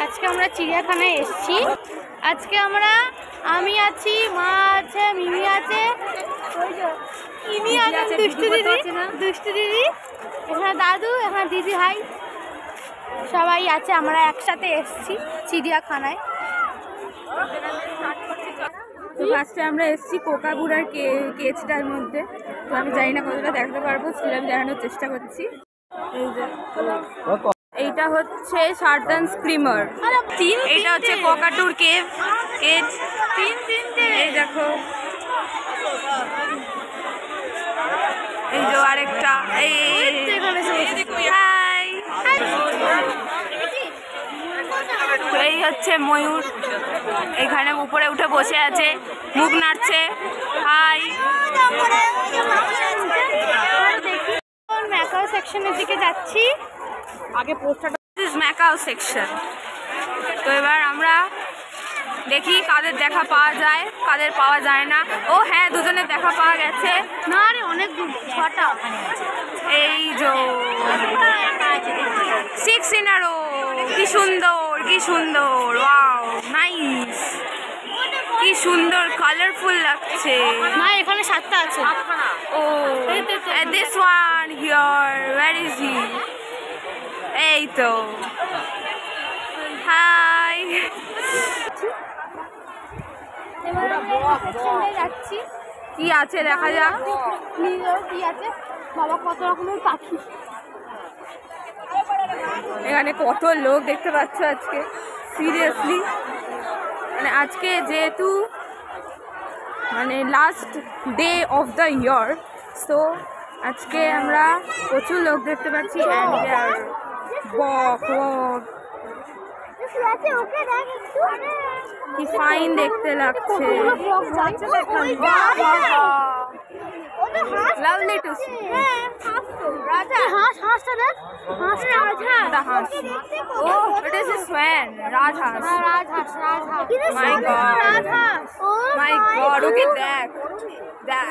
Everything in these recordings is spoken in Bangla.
আজকে আমরা চিড়িয়াখানায় এসেছি। আজকে আমি আছি, মা আছে, মিমি আছে, দুষ্টু দিদি, এখানে দাদু, এখানে দিদি ভাই সবাই আছে। আমরা একসাথে এসেছি চিড়িয়াখানায়। তো ফার্স্টে আমরা এসেছি কোকাবুড়ার কেজটার মধ্যে। তো আমি জানি না কতটা দেখাতে পারবো, সেটা আমি দেখানোর চেষ্টা করছি। এইটা হচ্ছে সার্দান স্ক্রিমার, এইটা হচ্ছে কোকাটুর কেজ। এই দেখো, এই যে আরেকটা, এই হচ্ছে ময়ূর, এখানে উপরে উঠে বসে আছে, মুখ নাড়ছে। হাই, ম্যাকাও সেকশনের দিকে যাচ্ছি। আগে পোস্টারটা ম্যাকাও সেকশন। তো এবার আমরা দেখি কাদের দেখা পাওয়া যায়, কাদের পাওয়া যায় না। ও হ্যাঁ, দুজনের দেখা পাওয়া গেছে। না রে, অনেক ছটা। এই যে 6 in a row, কি সুন্দর, কি সুন্দর, ওয়াও নাইস, কি সুন্দর কালারফুল লাগছে। না, এখানে 7টা আছে। Oh this one here, where is he? এই তো, হাই। যাচ্ছি, কি আছে দেখা যাক। কি আছে বাবা, কত রকমের পাখি। এখানে কত লোক দেখতে পাচ্ছ আজকে, সিরিয়াসলি। মানে আজকে যেহেতু মানে last day of the year, so আজকে আমরা প্রচুর লোক দেখতে পাচ্ছি। কি ফাইন দেখতে লাগছে। Lovely to see. হাঁসটা দেখ, হাঁসটা রাজহাঁস। Oh, it is a swan, Rajhas. রাজহাঁস। My God. রাজহাঁস। My God, ওকে দেখ, দেখ।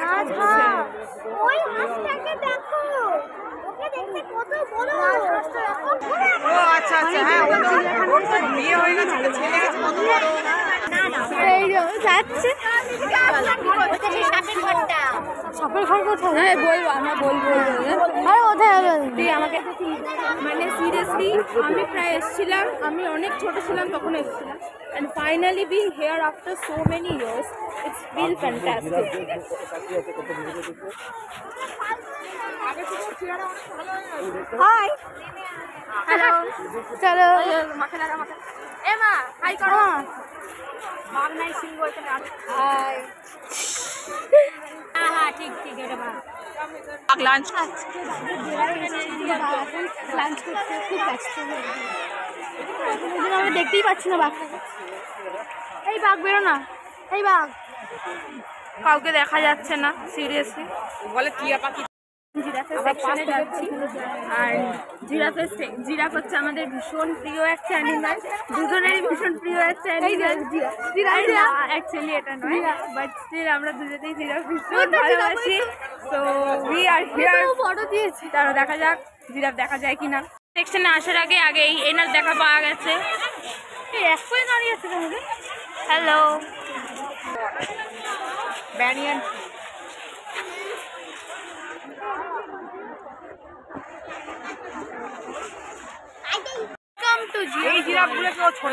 ওই হাঁসটাকে দেখো, ওকে দেখতে কত বড়। হাঁসটা দেখো। ও আচ্ছা আচ্ছা, হ্যাঁ, ওর তো বিয়ে হয়ে গেছে, ছেলে গেছে, কত বড়। এই যাচ্ছে সাপের ঘর কোথায়? হ্যাঁ বলবো, আমরা বলবো। আরে কোথায় হবে? তুই আমাকে মানে সিরিয়াসলি, আমি প্রায় এসেছিলাম, আমি অনেক ছোট ছিলাম তখন এসেছিলাম, and finally being here after so many years, it's been fantastic. Hi, hello, চলো মাথা লাগা, মাথা। এ মা, হাই করো। বাঘ নাই, সিংহ এখানে আছে। হাই। হ্যাঁ ঠিক ঠিক, এটা বাঘ। লাঞ্চ লাঞ্চ করতে খুব ব্যস্ত হয়ে আমরা দেখতেই পাচ্ছি না বাঘটাকে। এই বাঘ বেরো না, এই বাঘ। কাউকে দেখা যাচ্ছে না, সিরিয়াসলি। বলে টিয়া পাখি। জিরাফের সেকশনে যাচ্ছি, আর জিরাফ হচ্ছে আমাদের ভীষণ প্রিয় একটা অ্যানিমাল, দুজনেরই ভীষণ প্রিয় একটা অ্যানিমাল। অ্যাকচুয়ালি এটা নয়, বাট স্টিল আমরা দুজনেই জিরাফ ভীষণ ভালোবাসি। তো উই আর হিয়ার। ফটো দিয়েছি, তারও দেখা যাক জিরাফ দেখা যায় কিনা। সেকশনে আসার আগে এনার দেখা পাওয়া গেছে। এক করে দাঁড়িয়ে আছে তোমাকে। Hello, banyan. এই জিরাফগুলো কেউ ছোট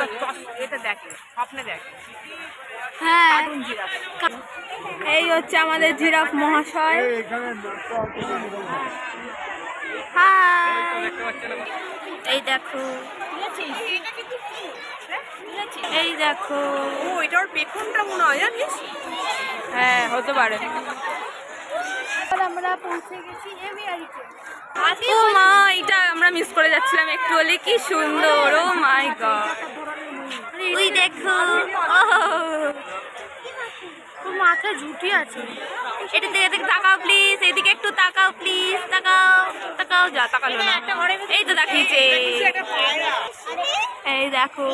এটা দেখে, স্বপ্নে দেখে। হ্যাঁ, এই হচ্ছে আমাদের জিরাফ মহাশয়। হাই, এই দেখো, এই দেখো। ও এটা ওর পেখমটা মনে হয়, জানিস? হ্যাঁ, হতে পারে। আমরা পৌঁছে গেছি এভিয়ারিতে। ও মা, এটা আমরা মিস করে যাচ্ছিলাম একটু হলে। কি সুন্দর, ও মাই গড। ওই দেখো, তোর মাথায় ঝুঁটি আছে। এটা দিকে তাকাও প্লিজ, এদিকে একটু তাকাও প্লিজ, তাকাও তাকাও। যা তাকালো না, এই তো দেখিয়েছে। এই দেখো,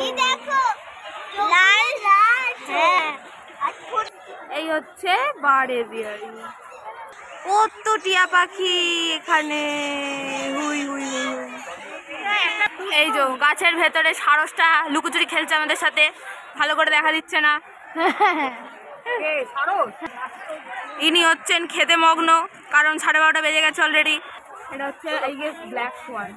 এই হচ্ছে বার্ড এভিয়ারি। কত টিয়া পাখি এখানে, হুই হুই হুই। এই যে গাছের ভেতরে সারসটা লুকোচুরি খেলছে আমাদের সাথে, ভালো করে দেখা দিচ্ছে না। ইনি হচ্ছেন খেতে মগ্ন, কারণ 12:30 বেজে গেছে অলরেডি। এটা হচ্ছে এই যে ব্ল্যাক সোয়ান।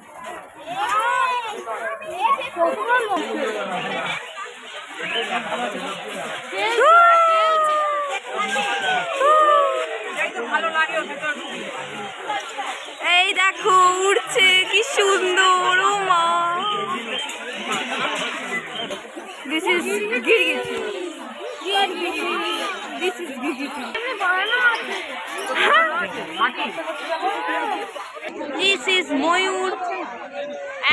এই দেখো উড়ছে, কি সুন্দর। ও মা, দিস ইজ গিরগিটি। দিস ইজ গিরগিটি। This is Moyur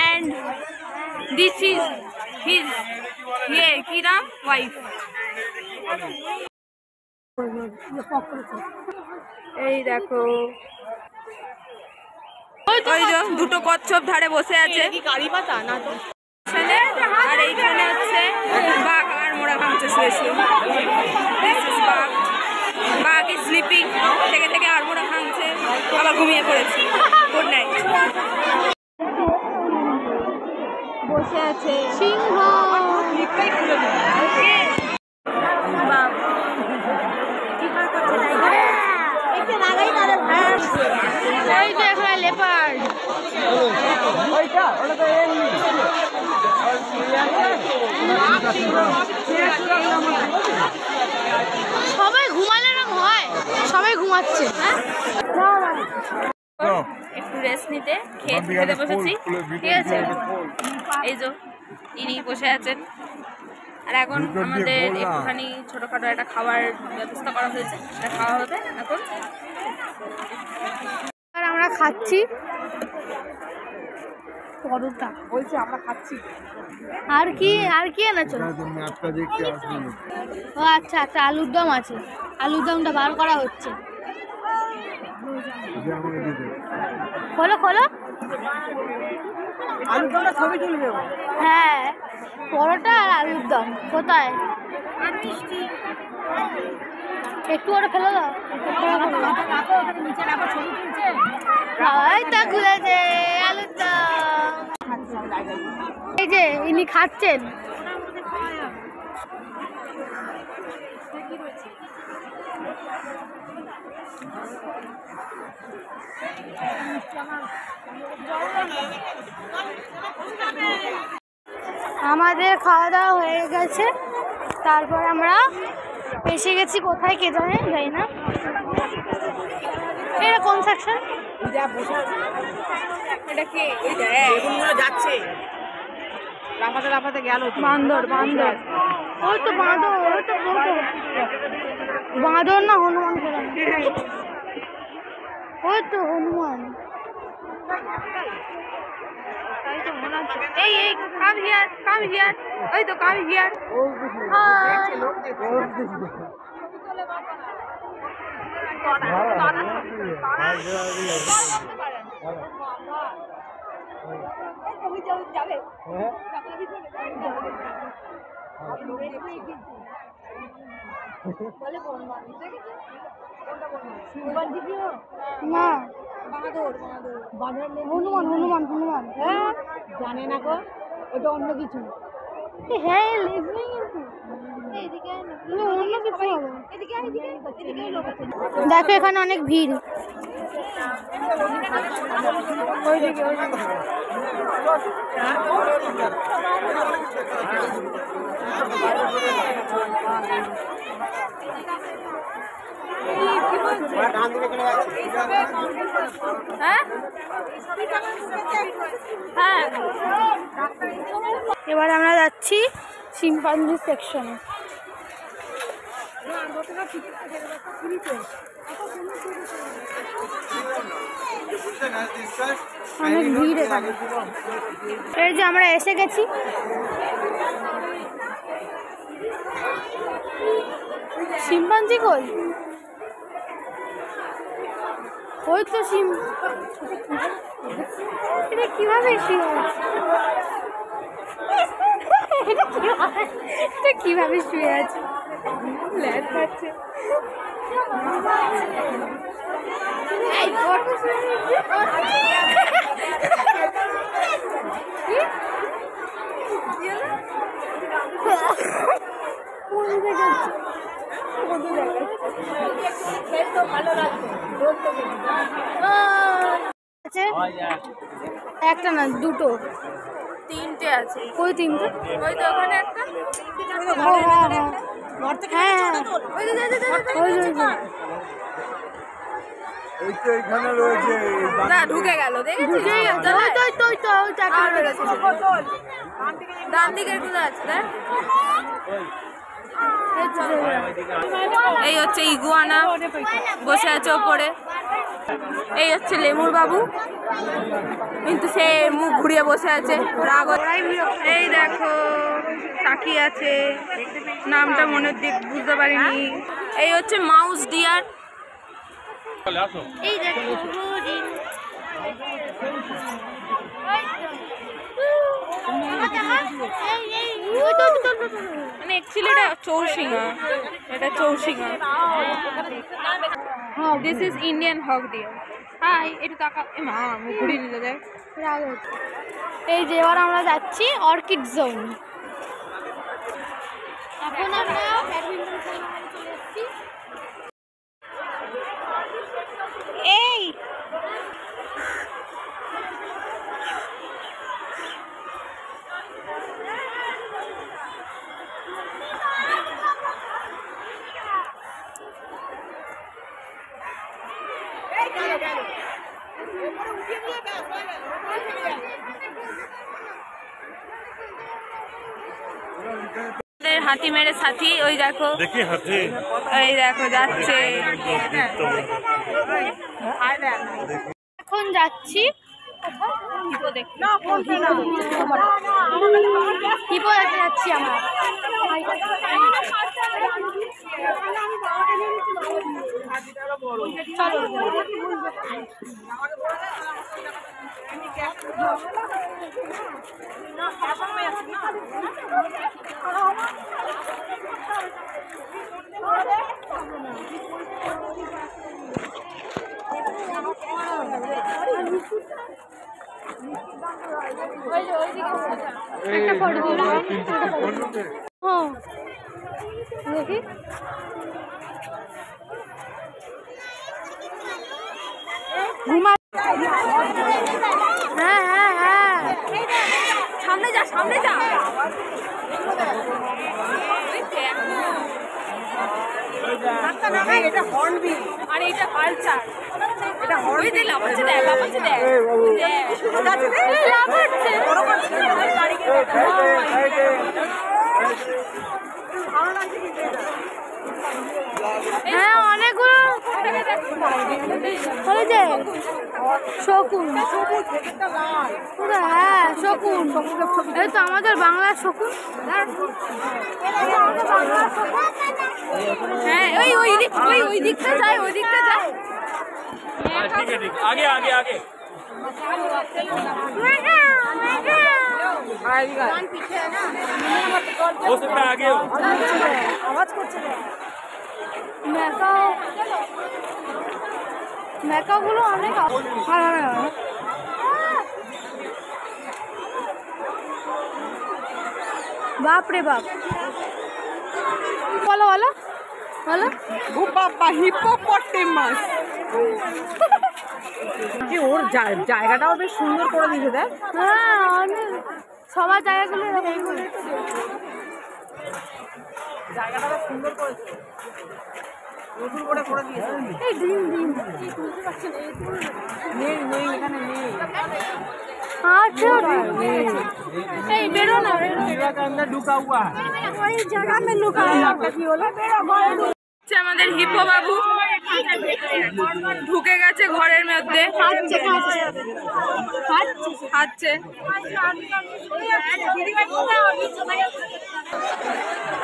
and this is his কি নাম ওয়াইফ। এই দেখো ওই যে দুটো কচ্ছপ ধারে বসে আছে, আর এইখানে হচ্ছে বাঘ আর মোড়া ভাঙছে শুয়ে শুয়ে। বাঘ ইজ স্লিপিং, থেকে থেকে আর মোড়া ভাঙছে, আবার ঘুমিয়ে পড়েছে। Good night. বসে আছে সিংহ। এই যে এখানে লেপার্ড। সবাই ঘুমালে না হয়, সবাই ঘুমাচ্ছে। একটু রেস্ট নিতে খেতে বসেছি, ঠিক আছে। এই যে ইনি বসে আছেন, আর এখন আমাদের একটুখানি ছোটখাটো একটা খাবার ব্যবস্থা করা হয়েছে, সেটা খাওয়া হবে এখন। আর আমরা খাচ্ছি পরোটা। বলছি আমরা খাচ্ছি। আর কি এনেছো? ও আচ্ছা আচ্ছা, আলুর দম আছে, আলুর দমটা বার করা হচ্ছে। খোলো খোলো। আলুর দমটা ছবি তুলবে। হ্যাঁ, পরোটা আর আলুর দম কোথায়? একটু ওটা ফেলে দাও। তা খুলেছে আলুর দম। এই যে ইনি খাচ্ছেন। আমাদের খাওয়া দাওয়া হয়ে গেছে, তারপর আমরা এসে গেছি কোথায় কে জানে, যাই না। এটা কোন সেকশন? এটা কি যাচ্ছে লাফাতে লাফাতে গেল। বান্দর বান্দর, ওই তো বাঁদর, ওই তো বাঁদর না হনুমান খেলাম, ওই তো হনুমান। এই এই কাম হিয়ার, কাম হিয়ার, ওই তো কাম হিয়ার। না বাঁদর হনুমান হনুমান হনুমান। জানে না গো, ওটা অন্য কিছু। হ্যাঁ লিভিং অন্য কিছু হবে। দেখো এখানে অনেক ভিড়। ওইদিকে হ্যাঁ, এবার আমরা যাচ্ছি শিম্পাঞ্জি সেকশনে। অনেক ভিড় এখানে। এই যে আমরা এসে গেছি। শিম্পাঞ্জি কই? ওই তো এটা কিভাবে কিভাবে শুয়ে আছে? একটা না দুটো, তিনটে আছে। ওই তিনটে, ওই তো ওখানে একটা। না ঢুকে গেল, দেখেছিস? ডান দিকের গুলো আছে দেখ। এই হচ্ছে ইগুয়ানা বসে আছে ওপরে। এই হচ্ছে লেমুর বাবু, কিন্তু সে মুখ ঘুরিয়ে বসে আছে, রাগ। এই দেখো তাকিয়ে আছে, নামটা মনে বুঝতে পারিনি। এই হচ্ছে মাউস ডিয়ার। এই দেখো মানে অ্যাকচুয়ালি এটা চৌশিঙা, এটা চৌশিঙা। This is Indian hog deer. Hi, একটু তাকা। মা মুখ ঘুরিয়ে দিল দেখ। এই যে এবার আমরা যাচ্ছি অর্কিড জোন। এখন আমরা ব্যাডমিন্টন খেলতে চলে এসেছি। এই হাতি মেরে সাথী, ওই দেখো এই দেখো যাচ্ছে। এখন যাচ্ছি হিপো দেখতে যাচ্ছি আমরা। একটা ফটো দেখি। ঘুমা। হ্যাঁ হ্যাঁ হ্যাঁ, সামনে যা, সামনে যা। এটা হর্নবিল আর এটা কালচার। এটা হর্নবিল লাফাচ্ছে দেখ, লাফাচ্ছে দেখ। হ্যাঁ অনেকগুলো শকুন। হ্যাঁ শকুন, এই তো আমাদের বাংলার শকুন। হ্যাঁ ওই দিকটা যায়, ওই দিকটা যায়। ठीक है ठीक, आगे आगे आगे। हो सकता है आगे हो। মেকাগুলো অনেক বাপ রে বাপ। বলো বলো বলো। ও বাবা, হিপোপটেমাস। কি ওর জায়গাটাও বেশ সুন্দর করে দিয়েছে দেখ। হ্যাঁ অনেক, সবার জায়গাগুলো জায়গাটা বেশ সুন্দর করেছে, নতুন করে করে দিয়েছে। এই ডিম ডিম নেই নেই, এখানে নেই। আচ্ছা এই বেরো না, ঢুকা হুয়া ওই জায়গা মে লুকা কি হলো। আমাদের হিপো বাবু ঢুকে গেছে ঘরের মধ্যে, হাঁটছে।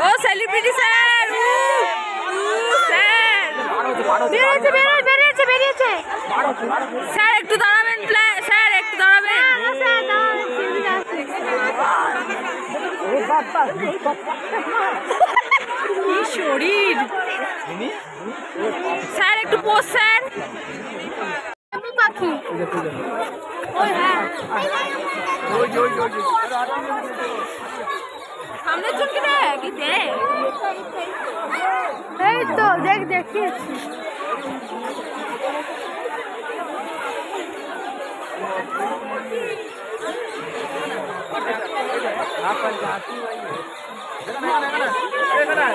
ও সেলিব্রিটি স্যার, বেরিয়েছে। স্যার একটু দাঁড়াবেন, স্যার একটু দাঁড়াবেন। কি শরীর স্যার, একটু পোজ স্যার। পাখি ওই হ্যাঁ সামনের চুলকি দেখ দেখ এই তো দেখ দেখিয়েছি। এখানে